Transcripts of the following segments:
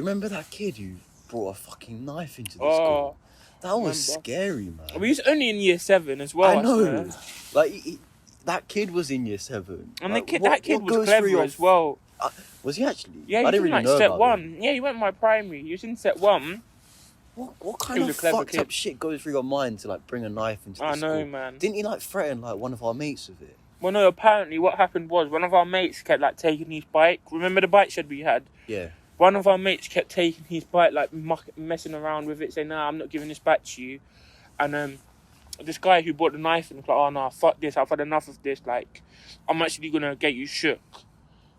you remember that kid who brought a fucking knife into the school? That was scary, man. We was only in year 7 as well. I know. Like that kid was in year 7. And like, that kid was clever as well. Was he actually? Yeah, I didn't really know Set about 1. him. Yeah, he went my primary. He was in set 1. What kind of fucked up shit goes through your mind to like bring a knife into the school? I know, man. Didn't he like threaten like one of our mates with it? Well, no. Apparently, what happened was one of our mates kept like taking his bike. Remember the bike shed we had? Yeah. One of our mates kept taking his bike, like messing around with it, saying, "Nah, I'm not giving this back to you." And this guy who bought the knife and was like, "Oh no, fuck this! I've had enough of this. Like, I'm actually gonna get you shook."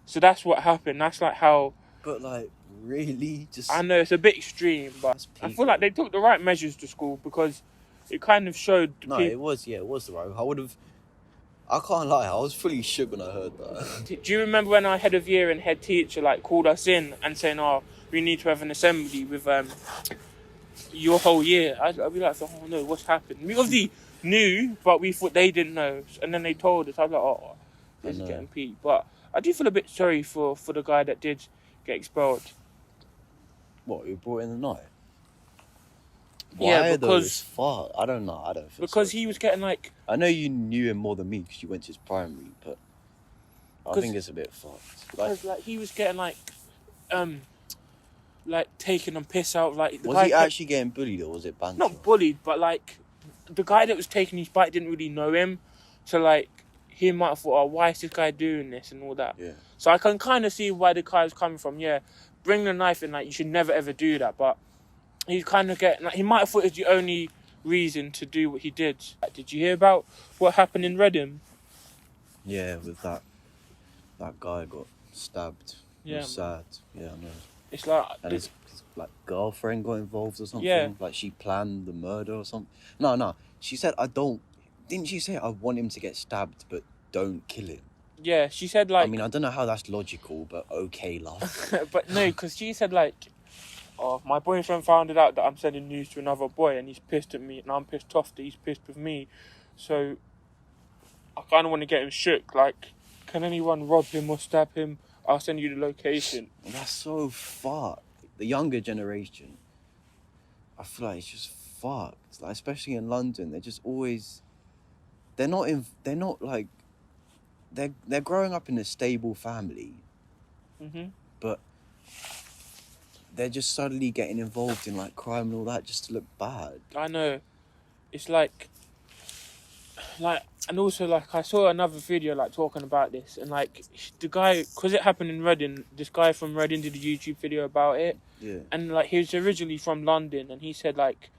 So that's what happened. That's like how. But like, really, just. I know it's a bit extreme, but I feel like they took the right measures to school because it kind of showed. It was the right. I can't lie, I was fully shook when I heard that. Do you remember when our head of year and head teacher like called us in and saying, "Oh, we need to have an assembly with your whole year"? I'd be like, "Oh no, what's happened?" We obviously knew, but we thought they didn't know, and then they told us. I was like, "Oh, this is getting peaked." But I do feel a bit sorry for the guy that did get expelled. What? Who brought in the knife? Yeah, because fuck. I don't know. I don't feel because sorry. He was getting like. I know you knew him more than me because you went to his primary, but I think it's a bit fucked. Because like he was getting like taking a piss out. Like was he actually getting bullied or was it banter? Not bullied, but like the guy that was taking his bike didn't really know him, so like he might have thought, "Oh, why is this guy doing this?" and all that. Yeah. So I can kind of see why the guy was coming from. Yeah, bring the knife in. Like you should never ever do that, but. He's kind of getting... Like, he might have thought it was the only reason to do what he did. Did you hear about what happened in Reading? Yeah, with that guy got stabbed. Yeah. It was sad. Yeah, I know. It's like... And his like, girlfriend got involved or something. Yeah. Like, she planned the murder or something. No. She said, Didn't she say, I want him to get stabbed, but don't kill him? Yeah, she said, like... I mean, I don't know how that's logical, but okay, love. But no, because she said, like... Oh, my boyfriend found it out that I'm sending news to another boy and he's pissed at me and I'm pissed off that he's pissed with me. So, I kind of want to get him shook. Like, can anyone rob him or stab him? I'll send you the location. That's so fucked. The younger generation, I feel like it's just fucked. Like, especially in London, they're just always... They're growing up in a stable family. Mm-hmm. But... they're just suddenly getting involved in like crime and all that just to look bad. I know. It's like, and also like I saw another video like talking about this and like the guy, because it happened in Reading, this guy from Reading did a YouTube video about it. Yeah. And like he was originally from London and he said like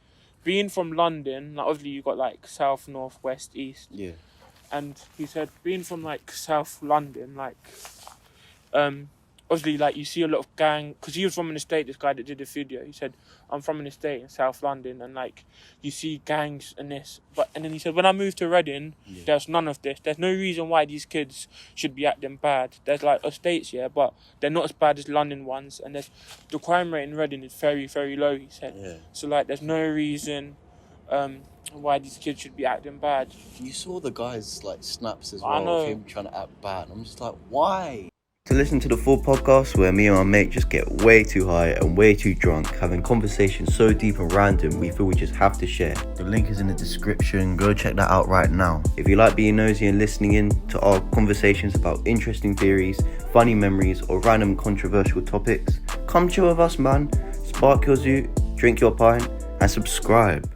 being from London, like obviously you got like south, north, west, east. Yeah. And he said being from like South London, like obviously, like, you see a lot of gang... Because he was from an estate, this guy that did the video. He said, I'm from an estate in South London, and, like, you see gangs and this. And then he said, when I moved to Reading, there's none of this. There's no reason why these kids should be acting bad. There's, like, estates, yeah, but they're not as bad as London ones. And the crime rate in Reading is very, very low, he said. Yeah. So, like, there's no reason why these kids should be acting bad. You saw the guy's, like, snaps as well I know. of him trying to act bad. I'm just like, why? To listen to the full podcast where me and my mate just get way too high and way too drunk, having conversations so deep and random we feel we just have to share. The link is in the description, go check that out right now. If you like being nosy and listening in to our conversations about interesting theories, funny memories or random controversial topics, come chill with us man, spark your zoot, drink your pint and subscribe.